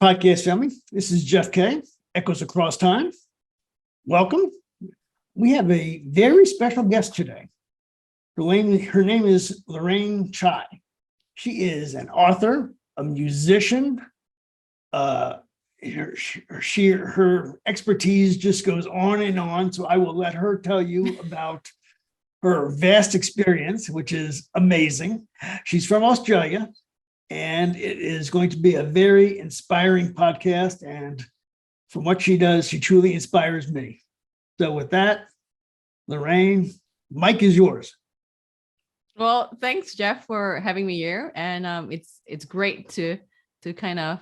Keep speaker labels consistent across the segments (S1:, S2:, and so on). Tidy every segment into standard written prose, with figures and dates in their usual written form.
S1: Podcast family, this is Jeff K, Echoes Across Time. Welcome. We have a very special guest today. Her name is Lorraine Chai. She is an author, a musician. Her expertise just goes on and on. So I will let her tell you about her vast experience, which is amazing. She's from Australia, and it is going to be a very inspiring podcast. And from what she does, she truly inspires me. So with that, Lorraine, mic is yours.
S2: Well, thanks, Jeff, for having me here. And it's great to kind of,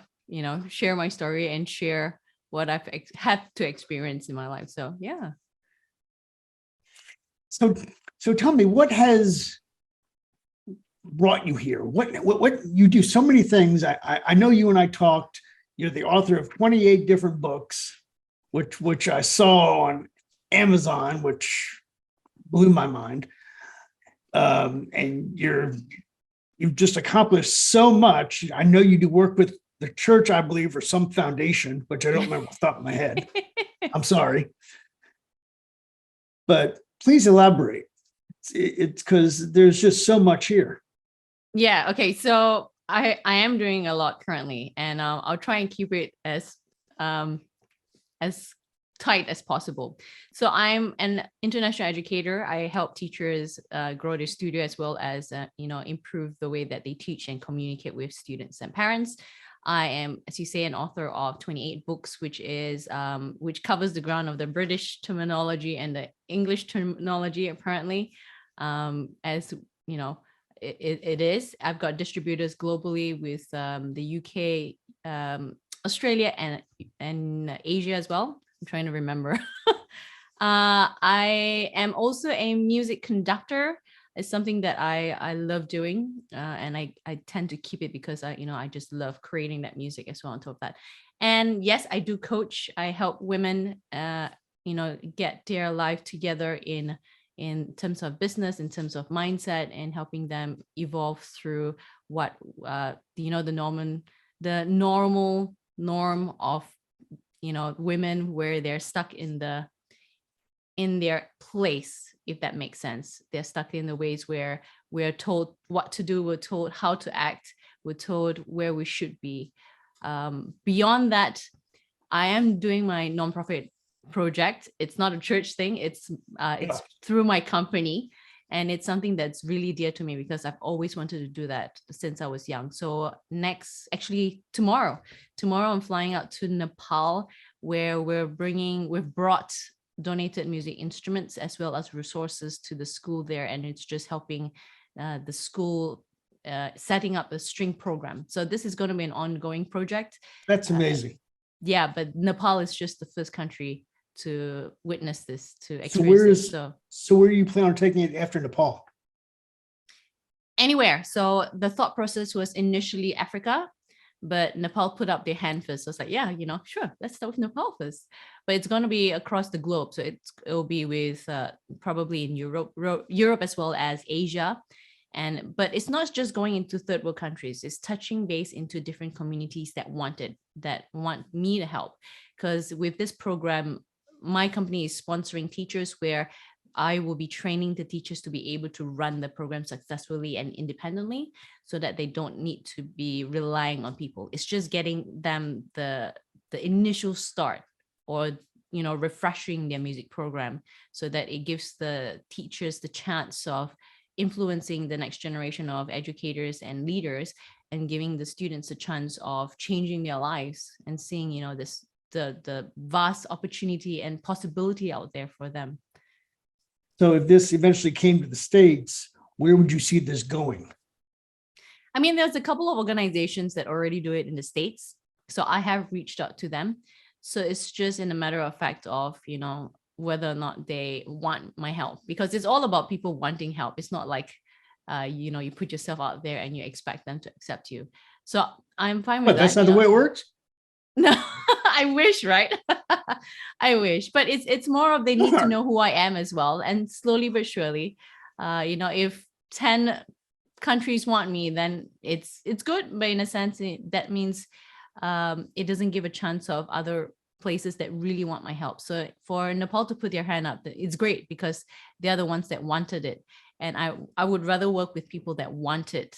S2: share my story and share what I've had to experience in my life. So, yeah.
S1: So tell me, what has brought you here? What you do so many things. I know you and I talked. You're the author of 28 different books, which I saw on Amazon, which blew my mind. And you've just accomplished so much. I know you do work with the church, I believe, or some foundation, which I don't remember off the top of my head. I'm sorry. But please elaborate. It's because there's just so much here.
S2: Yeah. Okay. So I am doing a lot currently, and I'll try and keep it as tight as possible. So I'm an international educator. I help teachers grow their studio, as well as improve the way that they teach and communicate with students and parents. I am, as you say, an author of 28 books, which covers the ground of the British terminology and the English terminology, apparently. As you know, it is. I've got distributors globally with the UK, Australia, and Asia as well. I'm trying to remember. I am also a music conductor. It's something that I love doing, and I tend to keep it because I just love creating that music as well on top of that. And yes, I do coach. I help women get their life together in terms of business, in terms of mindset, and helping them evolve through what the normal norm of women, where they're stuck in their place, if that makes sense. They're stuck in the ways where we're told what to do, we're told how to act, we're told where we should be. Beyond that, I am doing my nonprofit project. It's not a church thing. It's through my company, and it's something that's really dear to me because I've always wanted to do that since I was young. So tomorrow I'm flying out to Nepal, where we've brought donated music instruments as well as resources to the school there, and it's just helping the school setting up a string program. So this is going to be an ongoing project.
S1: That's amazing.
S2: Yeah, but Nepal is just the first country to witness this, to experience this.
S1: So where do you plan on taking it after Nepal?
S2: Anywhere. So the thought process was initially Africa, but Nepal put up their hand first. So I was like, yeah, sure, let's start with Nepal first. But it's going to be across the globe. So it'll be with probably in Europe as well as Asia. But it's not just going into third world countries. It's touching base into different communities that want me to help. Because with this program, my company is sponsoring teachers, where I will be training the teachers to be able to run the program successfully and independently, so that they don't need to be relying on people. It's just getting them the initial start, or refreshing their music program, so that it gives the teachers the chance of influencing the next generation of educators and leaders, and giving the students a chance of changing their lives and seeing the vast opportunity and possibility out there for them.
S1: So if this eventually came to the States, where would you see this going?
S2: I mean, there's a couple of organizations that already do it in the States. So I have reached out to them. So it's just in a matter of fact of, whether or not they want my help, because it's all about people wanting help. It's not like, you put yourself out there and you expect them to accept you. So I'm fine with that.
S1: That's not the way it works?
S2: No, I wish, right? I wish, but it's more of they need to know who I am as well. And slowly but surely, if 10 countries want me, then it's good. But in a sense, that means it doesn't give a chance of other places that really want my help. So for Nepal to put their hand up, it's great because they're the ones that wanted it. And I would rather work with people that want it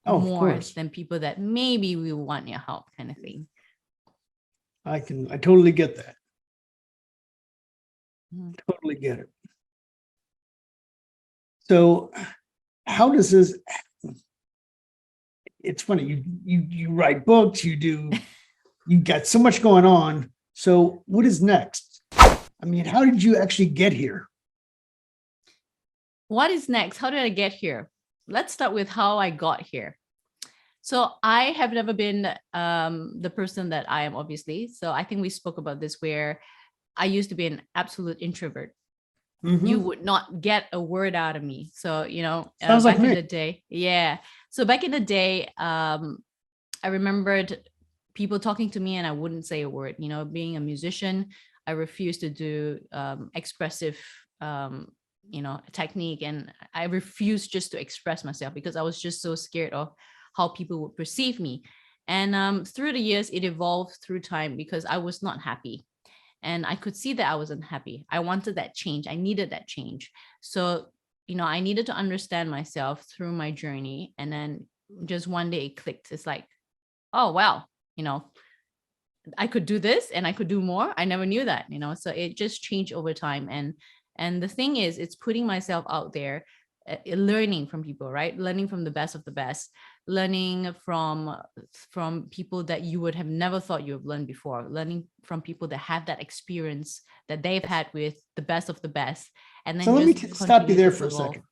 S1: Oh, of
S2: more
S1: course.
S2: than people that maybe we want your help kind of thing.
S1: I totally get that.
S2: Mhm.
S1: Totally get it. So how does this, it's funny, you write books, you got so much going on. So what is next? I mean, how did you actually get here?
S2: What is next? How did I get here? Let's start with how I got here. So I have never been the person that I am, obviously. So I think we spoke about this where I used to be an absolute introvert. You
S1: Mhm.
S2: would not get a word out of me. So,
S1: Sounds like
S2: back in
S1: me.
S2: the day, yeah. So back in the day, I remembered people talking to me and I wouldn't say a word. Being a musician, I refused to do expressive, technique, and I refused just to express myself because I was just so scared of how people would perceive me. And through the years, it evolved through time because I was not happy. And I could see that I was unhappy. I wanted that change. I needed that change. So, I needed to understand myself through my journey. And then just one day it clicked. It's like, oh, wow, you know, I could do this and I could do more. I never knew that. So it just changed over time. And the thing is, it's putting myself out there, learning from people, right? Learning from the best of the best, learning from people that you would have never thought you have learned before, learning from people that have that experience that they've had with the best of the best, and
S1: So
S2: then
S1: let me
S2: just
S1: stop you there
S2: continuously
S1: for a
S2: evolve.
S1: second.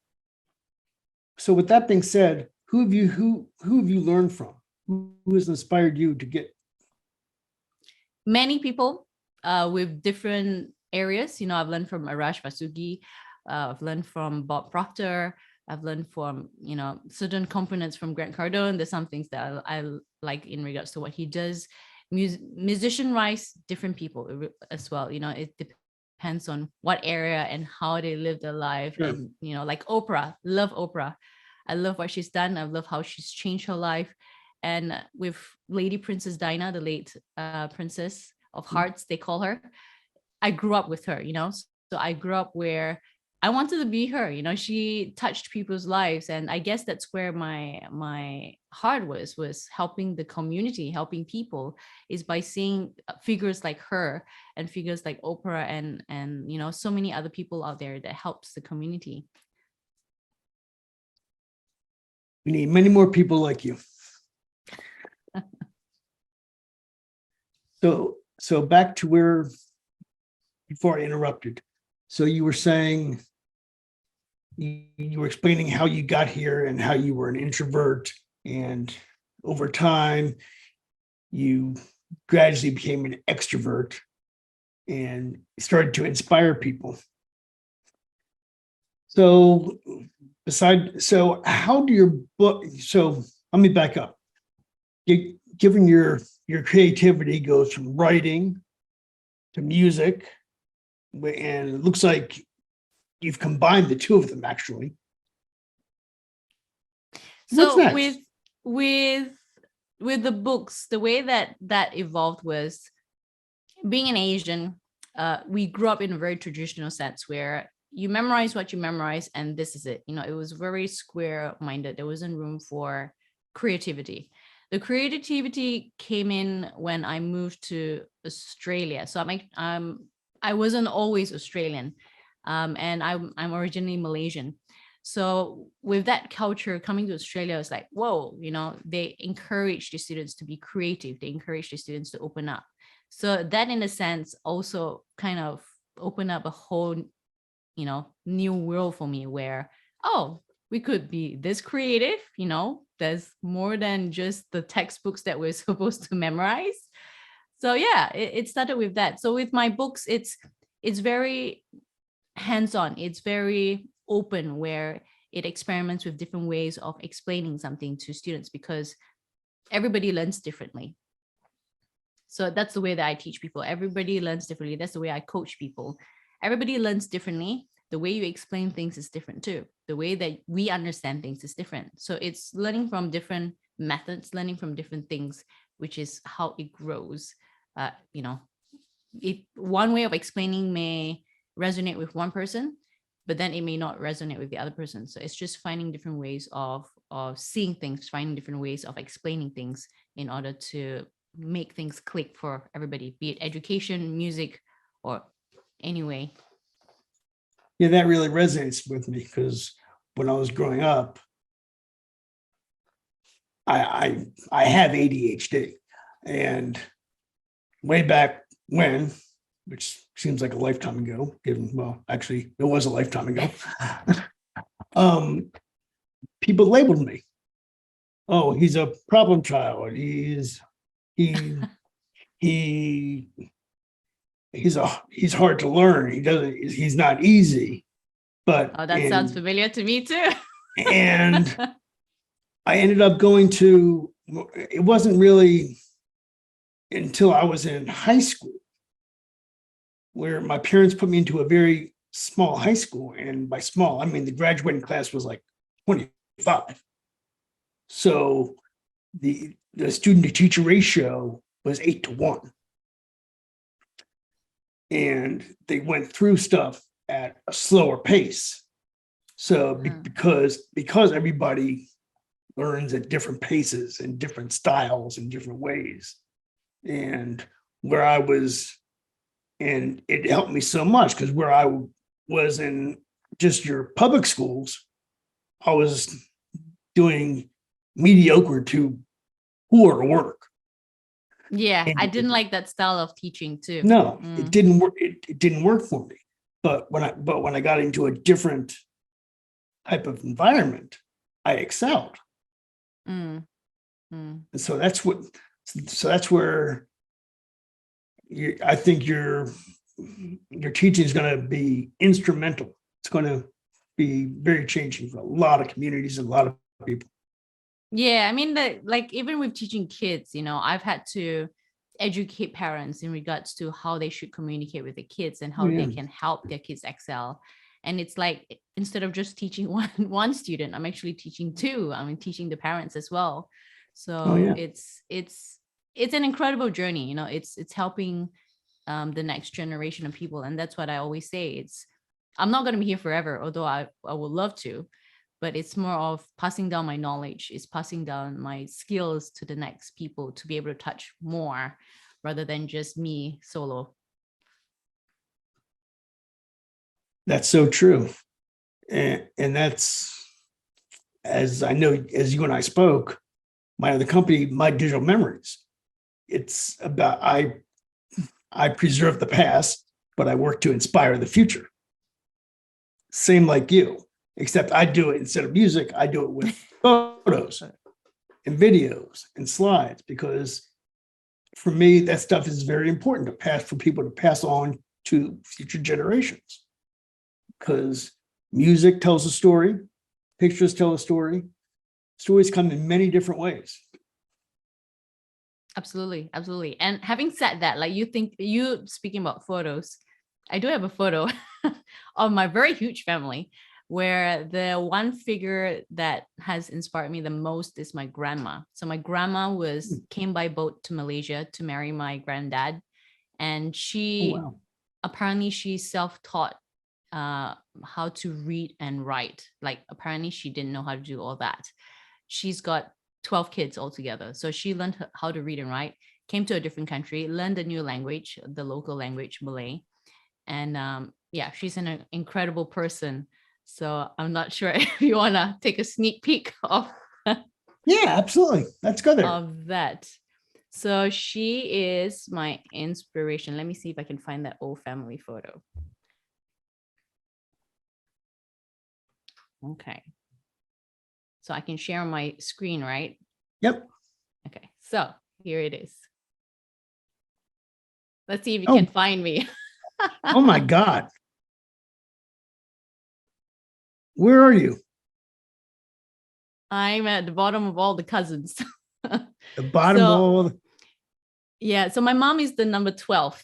S1: So with that being said, who have you learned from? Who has inspired you to get?
S2: Many people with different areas. I've learned from Arash Vasugi, I've learned from Bob Proctor, I've learned from, certain components from Grant Cardone. There's some things that I like in regards to what he does. Musician wise, different people as well. It depends on what area and how they live their life.
S1: Sure.
S2: And, like Oprah, love Oprah. I love what she's done. I love how she's changed her life. And with Lady Princess Dinah, the late Princess of Hearts, they call her. I grew up with her, so I grew up where I wanted to be her. She touched people's lives, and I guess that's where my heart was helping the community, helping people, is by seeing figures like her and figures like Oprah and so many other people out there that helps the community.
S1: We need many more people like you. So back to where, before I interrupted. So you were saying, you were explaining how you got here and how you were an introvert, and over time you gradually became an extrovert and started to inspire people. So how do your book, so let me back up. Given your creativity goes from writing to music, and it looks like you've combined the two of them actually. What's
S2: So
S1: next?
S2: with the books, the way that evolved was, being an Asian, we grew up in a very traditional sense where you memorize what you memorize and this is it. It was very square minded. There wasn't room for creativity. The creativity came in when I moved to Australia. So I wasn't always Australian, and I'm originally Malaysian. So with that culture coming to Australia, I was like, whoa, they encourage the students to be creative. They encourage the students to open up. So that, in a sense, also kind of opened up a whole, new world for me where, oh, we could be this creative, there's more than just the textbooks that we're supposed to memorize. So yeah, it started with that. So with my books, it's very hands-on. It's very open, where it experiments with different ways of explaining something to students because everybody learns differently. So that's the way that I teach people. Everybody learns differently. That's the way I coach people. Everybody learns differently. The way you explain things is different too. The way that we understand things is different. So it's learning from different methods, learning from different things which is how it grows. One way of explaining may resonate with one person, but then it may not resonate with the other person. So it's just finding different ways of seeing things, finding different ways of explaining things in order to make things click for everybody, be it education, music, or anyway.
S1: Yeah, that really resonates with me because when I was growing up, I have ADHD, and way back when, which seems like a lifetime ago, actually it was a lifetime ago. People labeled me. Oh, he's a problem child. He's hard to learn. He's not easy. But
S2: Oh, that sounds familiar to me too.
S1: And I ended up going to, it wasn't really until I was in high school where my parents put me into a very small high school. And by small, I mean the graduating class was like 25. So the student to teacher ratio was 8-1. And they went through stuff at a slower pace. So because everybody learns at different paces and different styles and different ways. And where I was, and it helped me so much because where I was in just your public schools, I was doing mediocre to poor work.
S2: Yeah, I didn't like that style of teaching too.
S1: No, it didn't work. It didn't work for me. But when I got into a different type of environment, I excelled. And so that's where I think your teaching is going to be instrumental. It's going to be very changing for a lot of communities and a lot of people.
S2: Yeah, I mean, like even with teaching kids, I've had to educate parents in regards to how they should communicate with the kids and how they can help their kids excel. And it's like, instead of just teaching one student, I'm actually teaching two. I'm teaching the parents as well. So it's an incredible journey. It's helping the next generation of people. And that's what I always say. I'm not going to be here forever, although I would love to, but it's more of passing down my knowledge, it's passing down my skills to the next people to be able to touch more rather than just me solo.
S1: That's so true. And that's, as I know, as you and I spoke, my other company, My Digital Memories, it's about, I preserve the past, but I work to inspire the future. Same like you, except I do it instead of music, I do it with photos and videos and slides, because for me, that stuff is very important for people to pass on to future generations. Because music tells a story, pictures tell a story, stories come in many different ways.
S2: Absolutely. Absolutely. And having said that, like you speaking about photos, I do have a photo of my very huge family where the one figure that has inspired me the most is my grandma. So my grandma came by boat to Malaysia to marry my granddad. And apparently she self-taught how to read and write. Like apparently she didn't know how to do all that. She's got 12 kids altogether. So she learned how to read and write, came to a different country, learned a new language, the local language, Malay. And she's an incredible person. So I'm not sure if you want to take a sneak peek of
S1: Yeah, absolutely. Let's go there.
S2: Of that. So she is my inspiration. Let me see if I can find that old family photo. Okay. So I can share my screen, right?
S1: Yep.
S2: Okay. So here it is. Let's see if you can find me.
S1: Oh my God. Where are you?
S2: I'm at the bottom of all the cousins.
S1: The bottom of all.
S2: Yeah. So my mom is the number 12.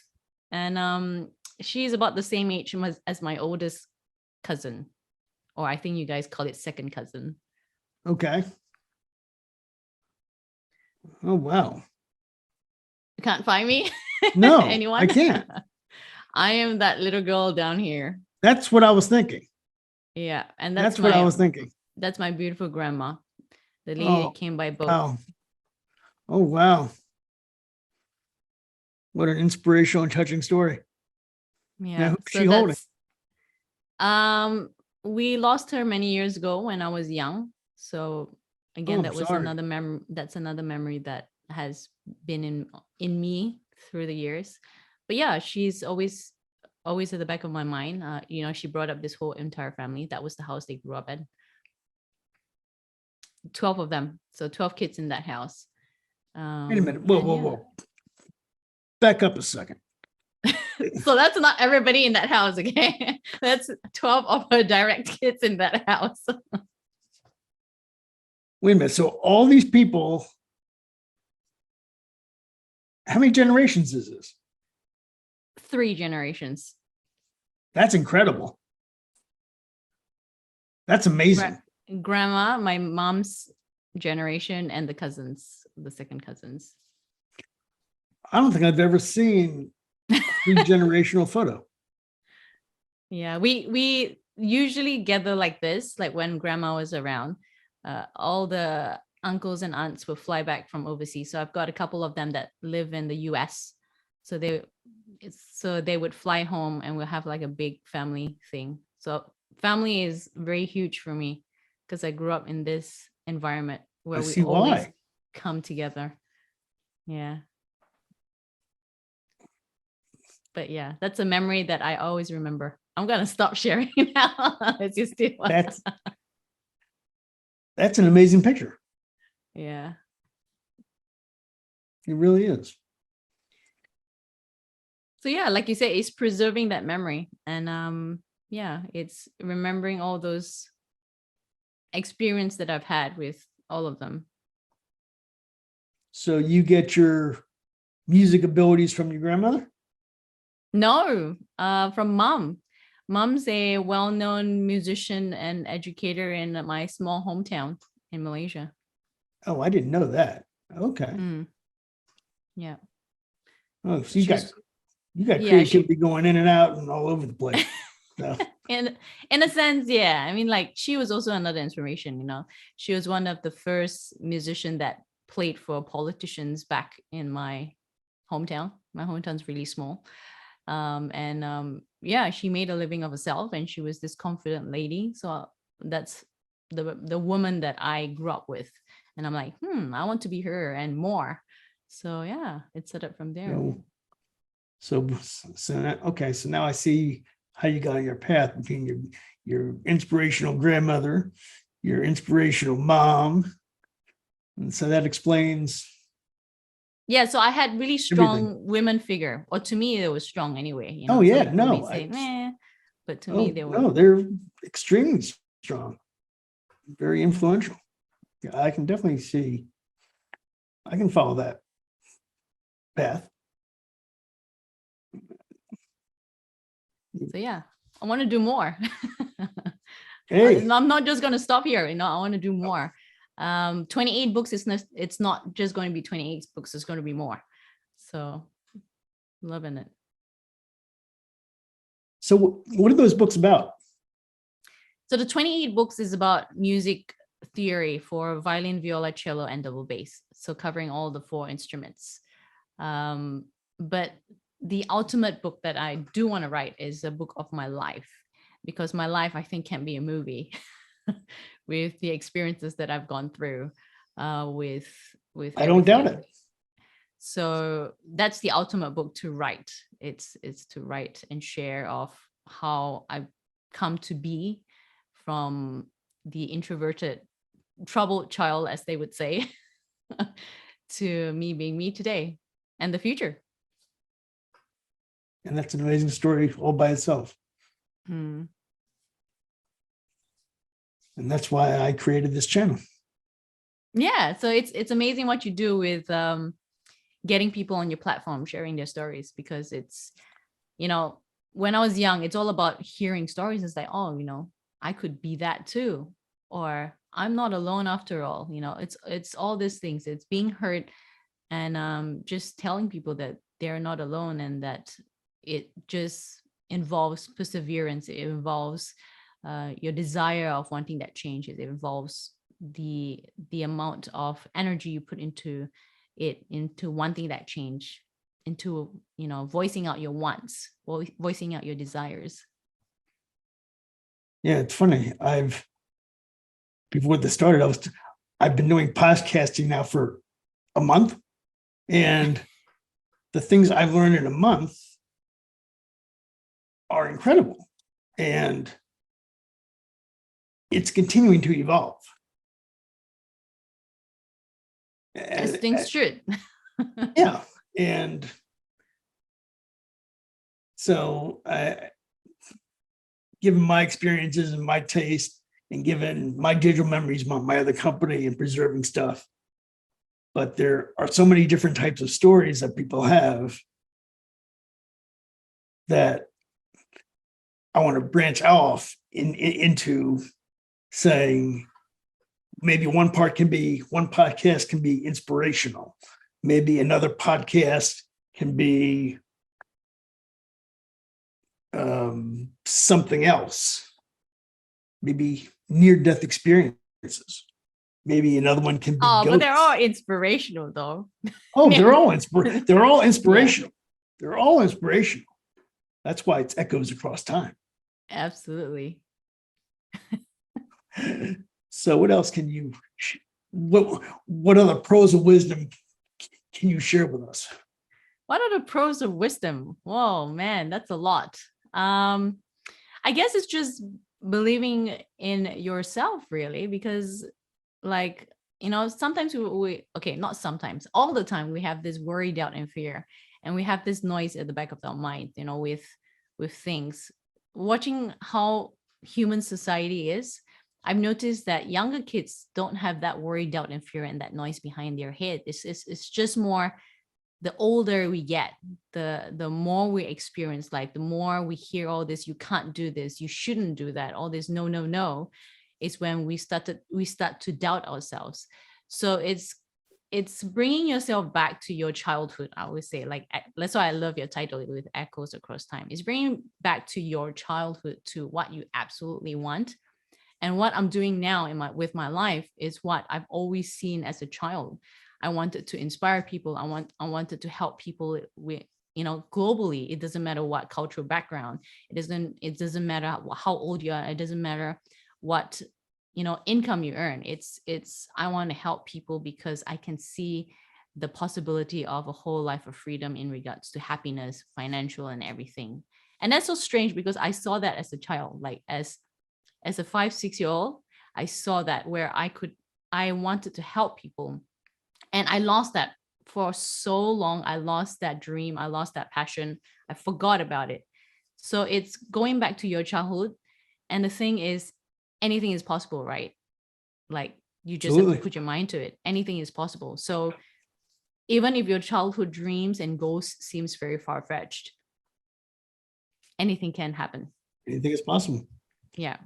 S2: And she's about the same age as my oldest cousin. Or I think you guys call it second cousin.
S1: Okay. Oh, wow.
S2: Can't find me?
S1: No,
S2: Anyone?
S1: I can't.
S2: I am that little girl down here.
S1: That's what I was thinking.
S2: Yeah. And
S1: That's what I was thinking.
S2: that's my beautiful grandma, the lady
S1: Oh,
S2: that came by boat.
S1: wow. Oh, wow. What an inspirational and touching story. Now,
S2: Yeah.
S1: who's
S2: So
S1: she holding?
S2: we lost her many years ago when I was young. So again,
S1: I'm
S2: that was
S1: sorry.
S2: another memory. That's another memory that has been in me through the years. But yeah, she's always at the back of my mind. She brought up this whole entire family. That was the house they grew up in. 12 of them. So 12 kids in that house.
S1: Wait a minute. Whoa,
S2: and
S1: whoa,
S2: yeah.
S1: whoa. Back up a second.
S2: So that's not everybody in that house, okay? That's 12 of her direct kids in that house.
S1: Wait a minute. So all these people, how many generations is this?
S2: 3 generations.
S1: That's incredible. That's amazing.
S2: Grandma, my mom's generation, and the cousins, the second cousins.
S1: I don't think I've ever seen a 3-generational photo.
S2: Yeah, we usually gather like this, like when grandma was around. All the uncles and aunts will fly back from overseas. So I've got a couple of them that live in the US. So they would fly home and we'll have like a big family thing. So family is very huge for me because I grew up in this environment where we always come together. Yeah. But yeah, that's a memory that I always remember. I'm gonna stop sharing now. It's just too much.
S1: That's an amazing picture.
S2: Yeah.
S1: It really is.
S2: So yeah, like you say, it's preserving that memory. And yeah, it's remembering all those experience that I've had with all of them.
S1: So you get your music abilities from your grandmother?
S2: No, from mom. Mom's a well-known musician and educator in my small hometown in Malaysia.
S1: Oh, I didn't know that. Okay.
S2: Yeah.
S1: Oh, so you got creativity going in and out and all over the place. So.
S2: in a sense, yeah. I mean, like, she was also another inspiration. She was one of the first musicians that played for politicians back in my hometown. My hometown's really small. Yeah, she made a living of herself and she was this confident lady. So that's the woman that I grew up with. And I'm like, I want to be her and more. So yeah, it set up from there.
S1: So okay. So now I see how you got on your path between your inspirational grandmother, your inspirational mom. And so that explains.
S2: Yeah, so I had really strong women figure, or to me, they were strong anyway.
S1: Oh yeah, no.
S2: But to me, they were.
S1: No, they're extremely strong, very influential. Yeah, I can definitely see. I can follow that path.
S2: So yeah, I want to do more.
S1: Hey,
S2: I'm not just going to stop here. I want to do more. 28 books it's not just going to be 28 books, it's going to be more. So loving it.
S1: So what are those books about?
S2: So the 28 books is about music theory for violin, viola, cello, and double bass. So covering all the 4 instruments. But the ultimate book that I do want to write is a book of my life, because my life, I think, can be a movie with the experiences that I've gone through with
S1: I don't doubt it.
S2: So that's the ultimate book to write. It's to write and share of how I've come to be from the introverted, troubled child, as they would say, to me being me today and the future.
S1: And that's an amazing story all by itself. And that's why I created this channel. Yeah.
S2: So it's amazing what you do with getting people on your platform, sharing their stories, because it's, when I was young, it's all about hearing stories. It's like, oh, I could be that too, or I'm not alone after all. It's all these things. It's being heard and just telling people that they're not alone, and that it just involves perseverance. It involves your desire of wanting that change. It involves the amount of energy you put into it, into wanting that change, into voicing out your wants, voicing out your desires.
S1: Yeah, it's funny. Before this started, I've been doing podcasting now for a month, and the things I've learned in a month are incredible, and it's continuing to evolve.
S2: As things should.
S1: Yeah, and so given my experiences and my taste, and given my digital memories, my other company, and preserving stuff, but there are so many different types of stories that people have that I want to branch off into saying maybe one podcast can be inspirational. Maybe another podcast can be something else. Maybe near-death experiences. Maybe another one can be
S2: Oh,
S1: ghosts.
S2: but they're all inspirational, though.
S1: Oh, they're all inspirational. Yeah. They're all inspirational. That's why it's echoes across time.
S2: Absolutely.
S1: So what else can you, what other pros of wisdom can you share with us?
S2: What are the pros of wisdom? Whoa, man, that's a lot. I guess it's just believing in yourself, really, because sometimes not sometimes, all the time we have this worry, doubt, and fear, and we have this noise at the back of our mind, with things. Watching how human society is, I've noticed that younger kids don't have that worry, doubt, and fear and that noise behind their head. It's just more, the older we get, the more we experience life, the more we hear all this, you can't do this, you shouldn't do that, all this no, is when we start to doubt ourselves. So it's bringing yourself back to your childhood. I would say, that's why I love your title, with echoes across time. It's bringing back to your childhood, to what you absolutely want. And what I'm doing now with my life is what I've always seen as a child. I wanted to inspire people. I wanted to help people with, globally. It doesn't matter what cultural background. It doesn't matter how old you are. It doesn't matter what, income you earn. I want to help people because I can see the possibility of a whole life of freedom in regards to happiness, financial, and everything. And that's so strange because I saw that as a child, as a 5-6-year-old, I saw that where I wanted to help people. And I lost that for so long. I lost that dream. I lost that passion. I forgot about it. So it's going back to your childhood. And the thing is, anything is possible, right? You just have to put your mind to it. Anything is possible. So even if your childhood dreams and goals seems very far-fetched, anything can happen.
S1: Anything is possible.
S2: Yeah.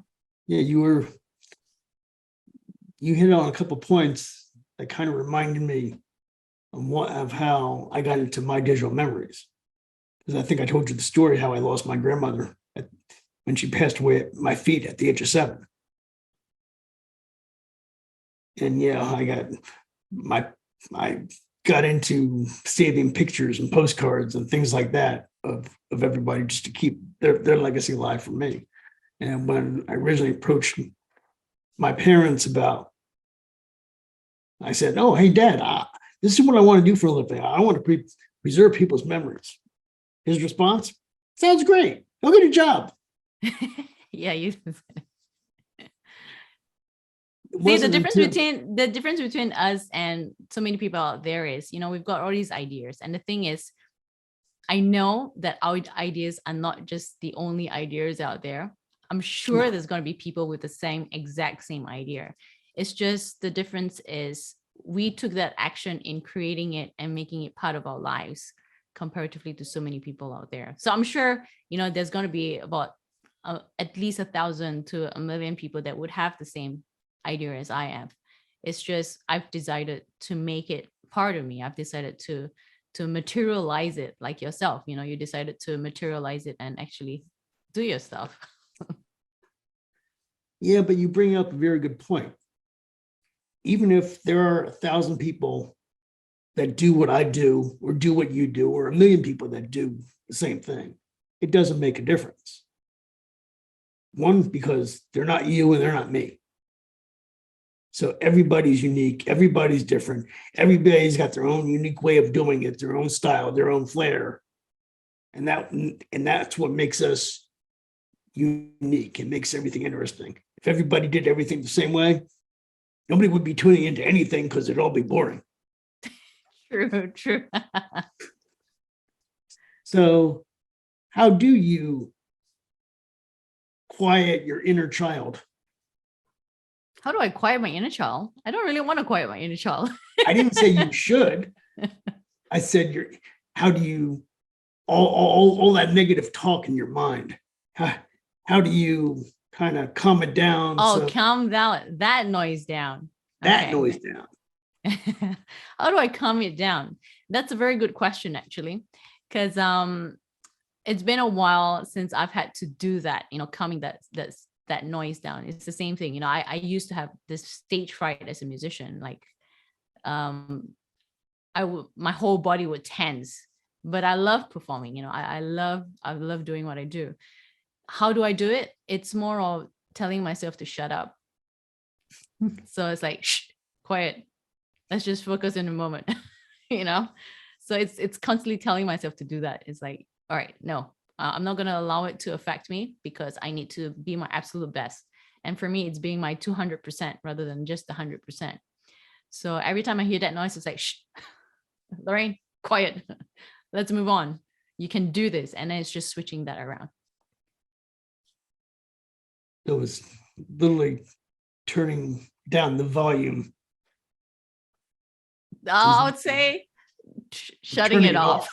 S1: Yeah, you hit on a couple of points that kind of reminded me of how I got into my digital memories. Because I think I told you the story how I lost my grandmother when she passed away at my feet at the age of 7. And yeah, I got into saving pictures and postcards and things like that of everybody, just to keep their legacy alive for me. And when I originally approached my parents I said, "Oh, hey, Dad, this is what I want to do for a living. I want to preserve people's memories." His response: "Sounds great. Go get a job."
S2: Yeah, you see the difference between us and so many people out there is, we've got all these ideas, and the thing is, I know that our ideas are not just the only ideas out there. I'm sure there's going to be people with the exact same idea. It's just the difference is we took that action in creating it and making it part of our lives, comparatively to so many people out there. So I'm sure, there's going to be about at least 1,000 to 1,000,000 people that would have the same idea as I have. It's just I've decided to make it part of me. I've decided to materialize it like yourself. You decided to materialize it and actually do your stuff.
S1: Yeah, but you bring up a very good point. Even if there are 1,000 people that do what I do or do what you do, or 1,000,000 people that do the same thing, it doesn't make a difference. One, because they're not you and they're not me. So everybody's unique, everybody's different, everybody's got their own unique way of doing it, their own style, their own flair. And that's what makes us unique. It makes everything interesting. If everybody did everything the same way, nobody would be tuning into anything because it'd all be boring.
S2: True.
S1: So how do you quiet your inner child?
S2: How do I quiet my inner child? I don't really want to quiet my inner child.
S1: I didn't say you should. I said how do you all that negative talk in your mind? How do you kind of calm it down?
S2: Calm that noise down.
S1: That noise down.
S2: How do I calm it down? That's a very good question, actually, because it's been a while since I've had to do that. Calming that noise down. It's the same thing. I used to have this stage fright as a musician. Like, my whole body would tense. But I love performing. I love doing what I do. How do I do it? It's more of telling myself to shut up. So it's like, shh, quiet. Let's just focus in the moment. So it's constantly telling myself to do that. It's like, all right, no, I'm not going to allow it to affect me because I need to be my absolute best. And for me, it's being my 200% rather than just 100%. So every time I hear that noise, it's like, shh, Lorraine, quiet. Let's move on. You can do this. And then it's just switching that around.
S1: It was literally turning down the volume.
S2: I would say shutting it off.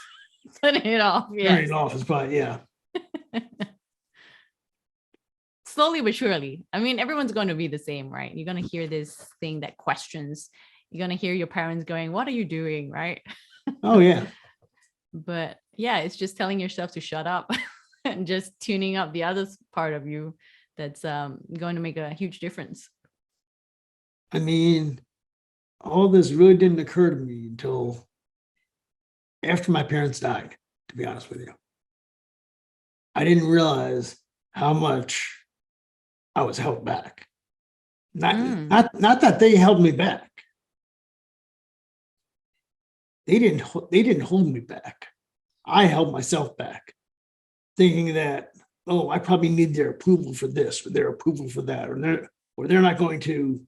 S2: Turning it off. Yeah.
S1: Turning it off is probably, yeah.
S2: Slowly but surely. I mean, everyone's going to be the same, right? You're going to hear this thing that questions. You're going to hear your parents going, what are you doing? Right?
S1: Oh, yeah.
S2: But yeah, it's just telling yourself to shut up and just tuning up the other part of you that's going to make a huge difference.
S1: I mean, all this really didn't occur to me until after my parents died, to be honest with you. I didn't realize how much I was held back. Not that they held me back. They didn't hold me back. I held myself back, thinking that, oh, I probably need their approval for this or their approval for that, or they're not going to,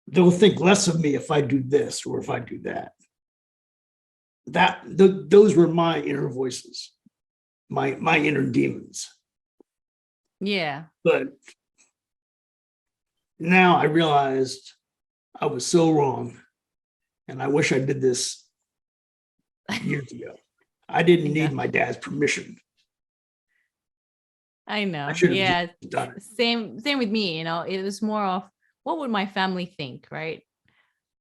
S1: they'll think less of me if I do this or if I do that. Those were my inner voices, my inner demons.
S2: Yeah.
S1: But now I realized I was so wrong. And I wish I did this years ago. I didn't need my dad's permission.
S2: I know.
S1: I should have
S2: Yeah.
S1: just done it.
S2: Same with me. It was more of what would my family think, right?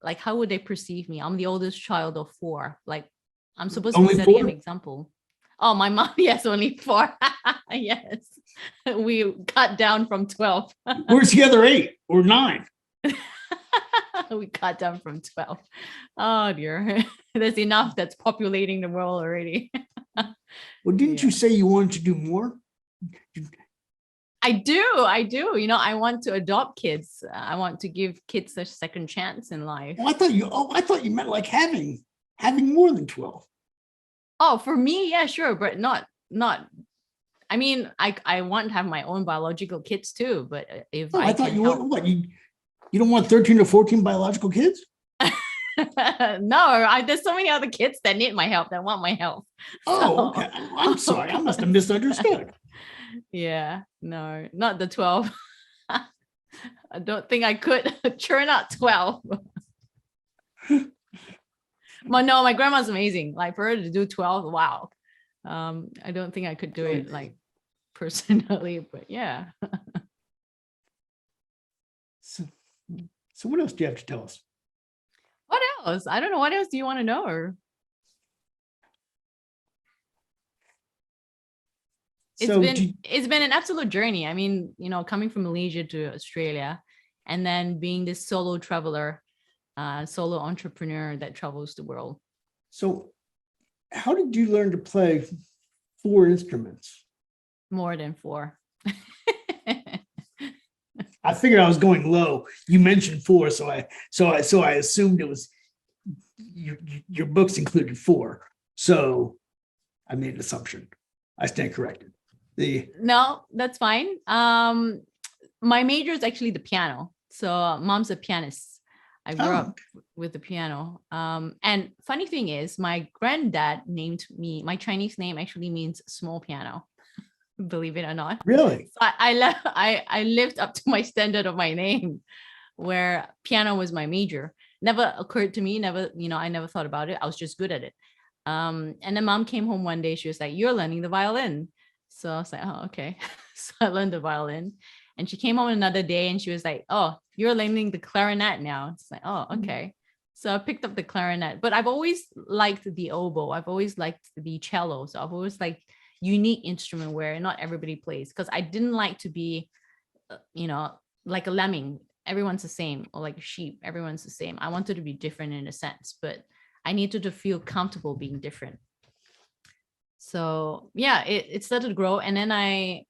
S2: Like, how would they perceive me? I'm the oldest child of 4. Like, I'm supposed to be setting an example. Oh, my mom, yes, only 4. Yes. We cut down from 12.
S1: We're together 8 or 9.
S2: We cut down from 12. Oh dear. There's enough that's populating the world already.
S1: Well, didn't you say you wanted to do more?
S2: I do. I want to adopt kids. I want to give kids a second chance in life.
S1: I thought you meant like having more than 12.
S2: Oh, for me, yeah, sure, but not. I mean, I want to have my own biological kids too, but if I thought you
S1: want what you don't want 13 or 14 biological kids?
S2: No, there's so many other kids that need my help, that want my help.
S1: Oh, okay. I'm sorry. I must have misunderstood.
S2: Yeah, no, not the 12. I don't think I could churn out 12. But no, my grandma's amazing. Like, for her to do 12, wow. I don't think I could do it like personally, but yeah.
S1: So what else do you have to tell us?
S2: else? I don't know. What else do you want to know? Or
S1: So do,
S2: it's been an absolute journey. I mean, coming from Malaysia to Australia and then being this solo traveler, solo entrepreneur that travels the world.
S1: so how did you learn to play 4 instruments?
S2: More than 4.
S1: I figured I was going low. You mentioned 4, so I assumed it was your books included 4. So I made an assumption. I stand corrected.
S2: No, that's fine. My major is actually the piano. So mom's a pianist. I grew up with the piano. And funny thing is, my granddad named me, my Chinese name actually means small piano, believe it or not.
S1: Really?
S2: So I lived up to my standard of my name, where piano was my major. Never occurred to me, I never thought about it. I was just good at it. And then mom came home one day, she was like, "You're learning the violin." So I was like, "Oh, okay." So I learned the violin. And she came home another day and she was like, "Oh, you're learning the clarinet now." It's like, "Oh, okay." So I picked up the clarinet, but I've always liked the oboe. I've always liked the cello. So I've always liked unique instrument where not everybody plays, because I didn't like to be, like a lemming. Everyone's the same, or like a sheep. Everyone's the same. I wanted to be different in a sense, but I needed to feel comfortable being different. So yeah, it started to grow. And then I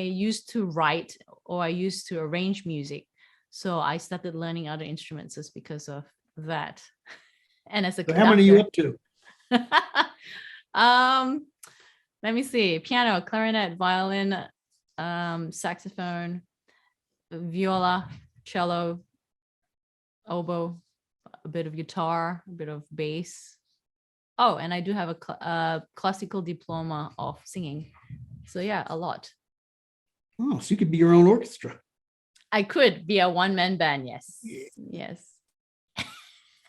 S2: used to write, or I used to arrange music. So I started learning other instruments just because of that. And as a
S1: So how many are you up
S2: conductor,
S1: to?
S2: let me see: piano, clarinet, violin, saxophone, viola, cello, oboe, a bit of guitar, a bit of bass. Oh, and I do have a classical diploma of singing. So yeah, a lot.
S1: Oh, so you could be your own orchestra.
S2: I could be a one-man band. Yes.
S1: Yeah.
S2: Yes.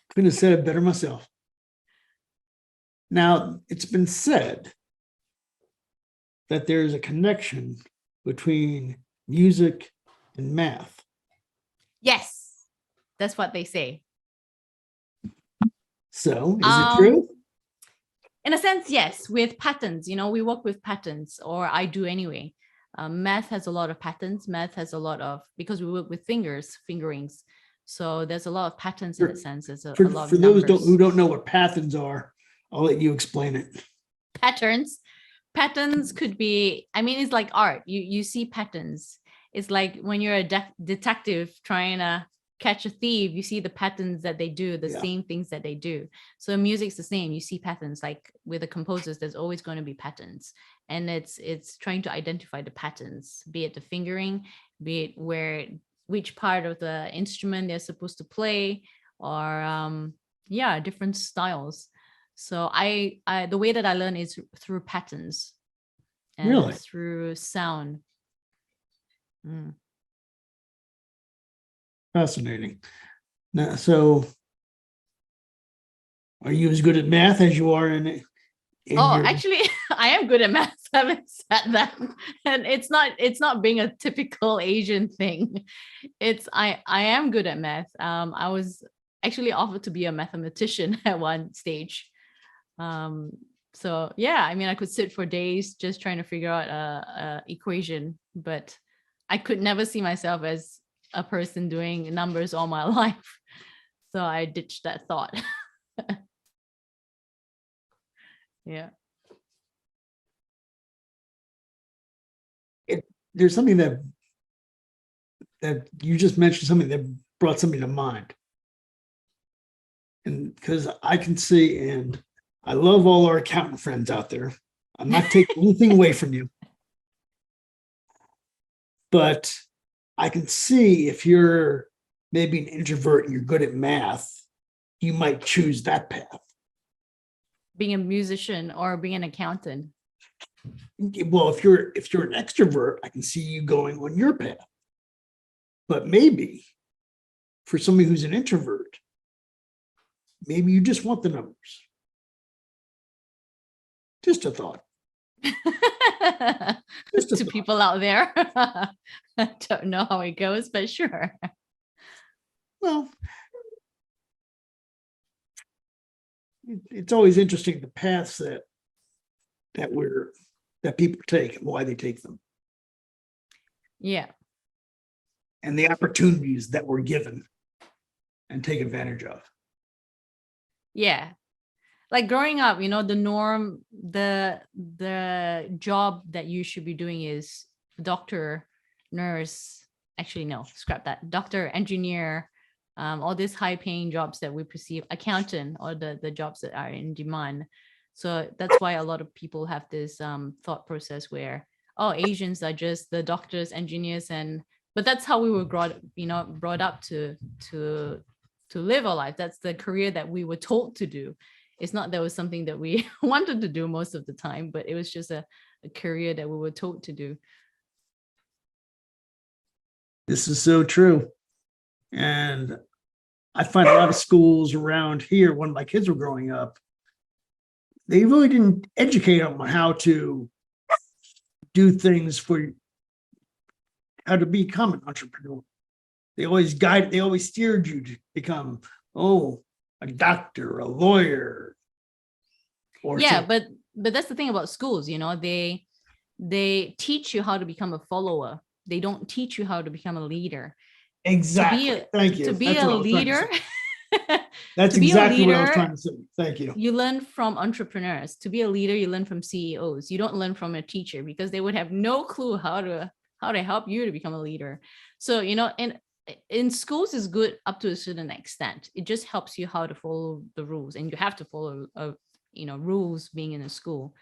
S1: Couldn't have said it better myself. Now, it's been said that there's a connection between music and math.
S2: Yes. That's what they say.
S1: So is it true?
S2: In a sense, yes, with patterns, we work with patterns, or I do anyway. Math has a lot of patterns. Math has a lot of, because we work with fingerings. So there's a lot of patterns in that sense. There's a lot of
S1: for those
S2: numbers.
S1: who don't know what patterns are, I'll let you explain it.
S2: Patterns could be, I mean, it's like art. You see patterns. It's like when you're a detective trying to catch a thief, you see the patterns that they do, the same things that they do. So music's the same. You see patterns. Like with the composers, there's always going to be patterns, and it's trying to identify the patterns, be it the fingering, be it which part of the instrument they're supposed to play, or different styles. So I the way that I learn is through patterns and
S1: Really?
S2: through sound.
S1: Fascinating. Now, so are you as good at math as you are in
S2: Actually, I am good at math. Having said that, and it's not being a typical Asian thing. I am good at math. I was actually offered to be a mathematician at one stage. So yeah, I mean, I could sit for days just trying to figure out a equation, but I could never see myself as a person doing numbers all my life. So I ditched that thought. Yeah.
S1: There's something that you just mentioned, something that brought something to mind. And because I can see, and I love all our accountant friends out there. I'm not taking anything away from you. But I can see if you're maybe an introvert and you're good at math, you might choose that path.
S2: Being a musician or being an accountant.
S1: Well, if you're an extrovert, I can see you going on your path. But maybe for somebody who's an introvert, maybe you just want the numbers. Just a thought. Just a
S2: To
S1: thought.
S2: people out there. I don't know how it goes, but sure.
S1: Well, it's always interesting the paths that people take and why they take them,
S2: Yeah.
S1: and the opportunities that we're given and take advantage of.
S2: Yeah. Like growing up, the norm, the job that you should be doing is doctor, nurse. Actually, no, scrap that. Doctor, engineer, all these high paying jobs that we perceive, accountant, or the jobs that are in demand. So that's why a lot of people have this thought process where, oh, Asians are just the doctors, engineers, but that's how we were brought up to live our life. That's the career that we were told to do. It's not that was something that we wanted to do most of the time, but it was just a career that we were told to do.
S1: This is so true. And I find a lot of schools around here, when my kids were growing up, they really didn't educate them on how to do things for how to become an entrepreneur. They always steered you to become, a doctor, a lawyer.
S2: Yeah, but that's the thing about schools, they teach you how to become a follower. They don't teach you how to become a leader.
S1: Exactly. Thank you.
S2: To be a leader.
S1: That's exactly what I was trying to say. Thank you.
S2: You learn from entrepreneurs. To be a leader, you learn from CEOs. You don't learn from a teacher, because they would have no clue how to help you to become a leader. So, in schools is good up to a certain extent. It just helps you how to follow the rules, and you have to follow rules being in a school.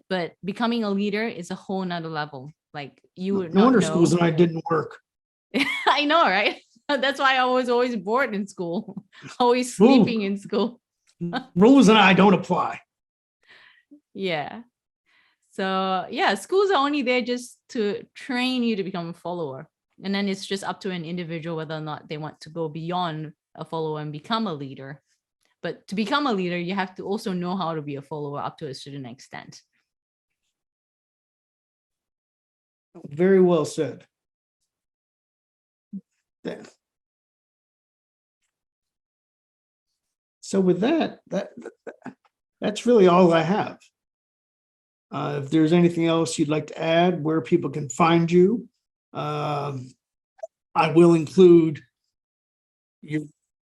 S2: But becoming a leader is a whole nother level. Like, you would
S1: No
S2: not
S1: wonder
S2: know.
S1: schools and I didn't work.
S2: I know, right? That's why I was always bored in school, always sleeping in school.
S1: Rules and I don't apply.
S2: Yeah. So yeah, schools are only there just to train you to become a follower. And then it's just up to an individual whether or not they want to go beyond a follower and become a leader. But to become a leader, you have to also know how to be a follower up to a certain extent.
S1: Very well said. So with that's really all I have. If there's anything else you'd like to add, where people can find you, I will include your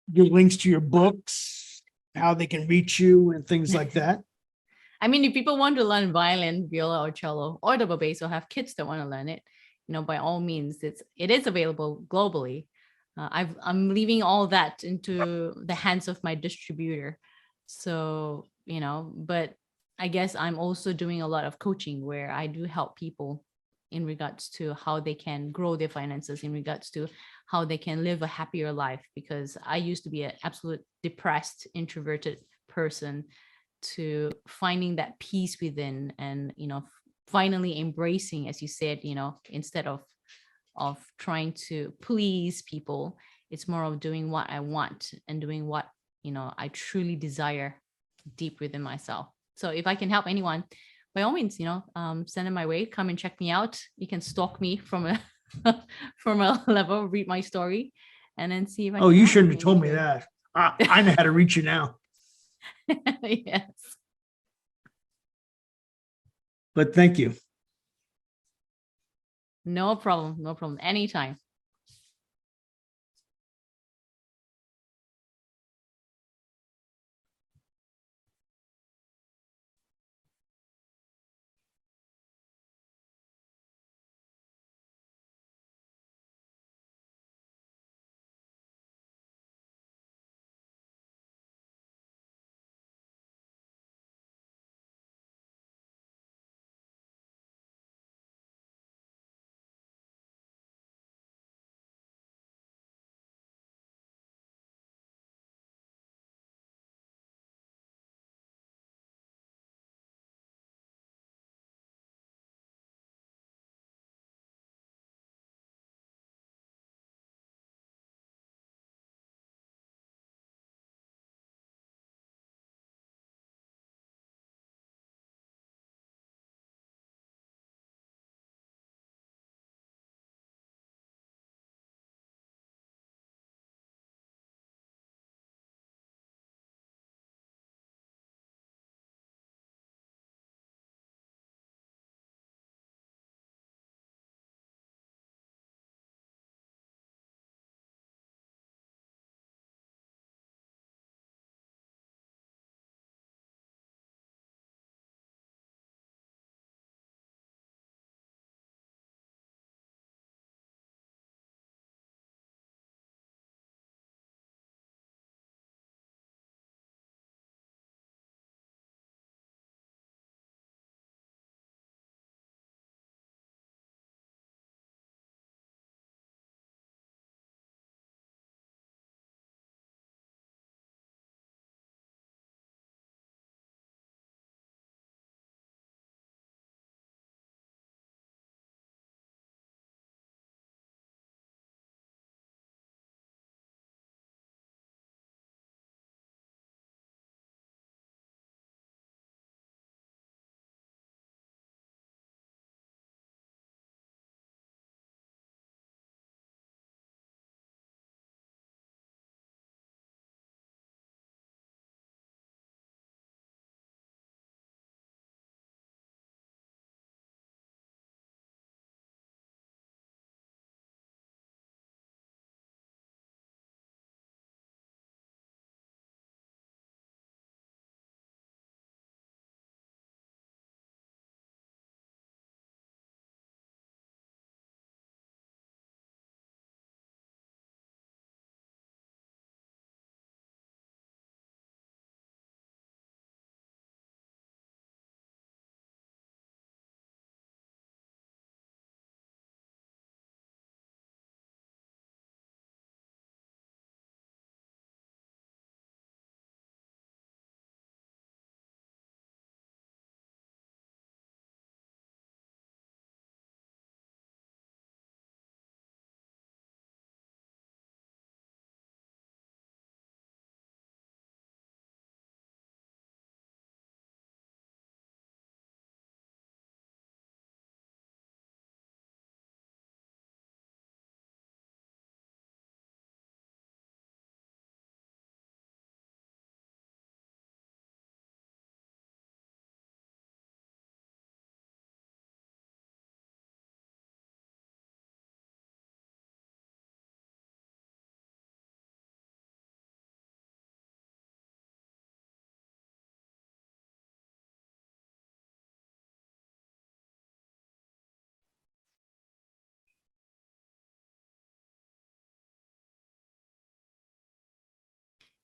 S1: links to your books, how they can reach you, and things like that.
S2: I mean, if people want to learn violin, viola, or cello, or double bass, or have kids that want to learn it, by all means, it is available globally. I'm leaving all that into the hands of my distributor. So, but I guess I'm also doing a lot of coaching where I do help people in regards to how they can grow their finances, in regards to how they can live a happier life. Because I used to be an absolute depressed, introverted person, to finding that peace within, and finally embracing, as you said, instead of trying to please people, it's more of doing what I want and doing what I truly desire deep within myself. So if I can help anyone, by all means, send them my way. Come and check me out. You can stalk me from a from a level, read my story, and then see if I
S1: Oh,
S2: can
S1: you
S2: help
S1: shouldn't
S2: in
S1: have told
S2: any
S1: me
S2: way.
S1: that. I know how to reach you now.
S2: Yes.
S1: But thank you.
S2: No problem. No problem. Anytime.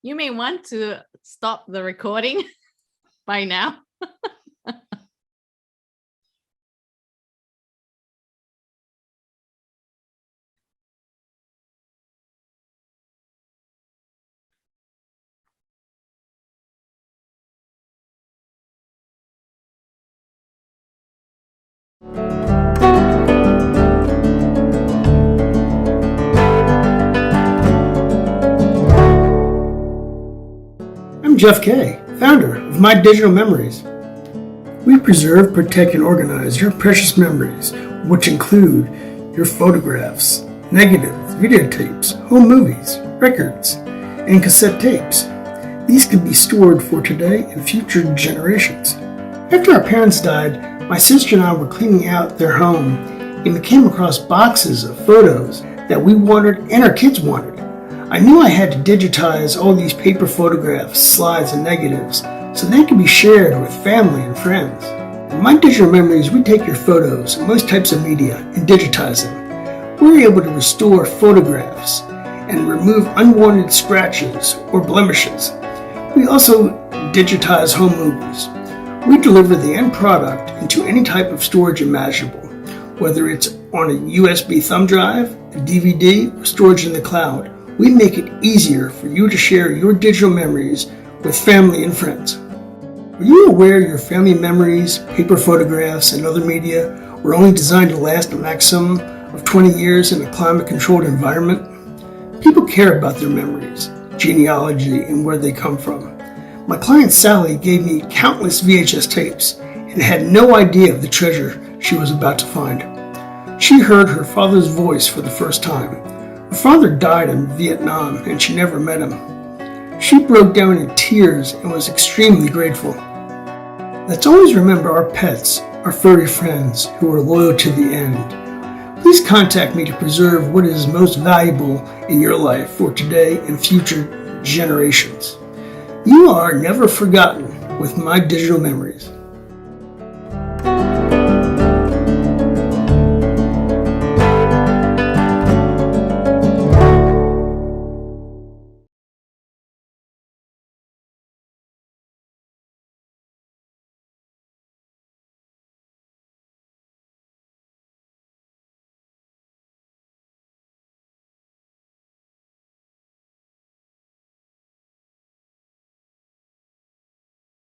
S2: You may want to stop the recording by now.
S1: I'm Jeff Kay, founder of My Digital Memories. We preserve, protect, and organize your precious memories, which include your photographs, negatives, videotapes, home movies, records, and cassette tapes. These can be stored for today and future generations. After our parents died, my sister and I were cleaning out their home and we came across boxes of photos that we wanted and our kids wanted. I knew I had to digitize all these paper photographs, slides, and negatives so they could be shared with family and friends. In My Digital Memories, we take your photos and most types of media and digitize them. We're able to restore photographs and remove unwanted scratches or blemishes. We also digitize home movies. We deliver the end product into any type of storage imaginable, whether it's on a USB thumb drive, a DVD, or storage in the cloud. We make it easier for you to share your digital memories with family and friends. Are you aware your family memories, paper photographs, and other media were only designed to last a maximum of 20 years in a climate-controlled environment? People care about their memories, genealogy, and where they come from. My client Sally gave me countless VHS tapes and had no idea of the treasure she was about to find. She heard her father's voice for the first time. Her father died in Vietnam and she never met him. She broke down in tears and was extremely grateful. Let's always remember our pets, our furry friends who are loyal to the end. Please contact me to preserve what is most valuable in your life for today and future generations. You are never forgotten with My Digital Memories.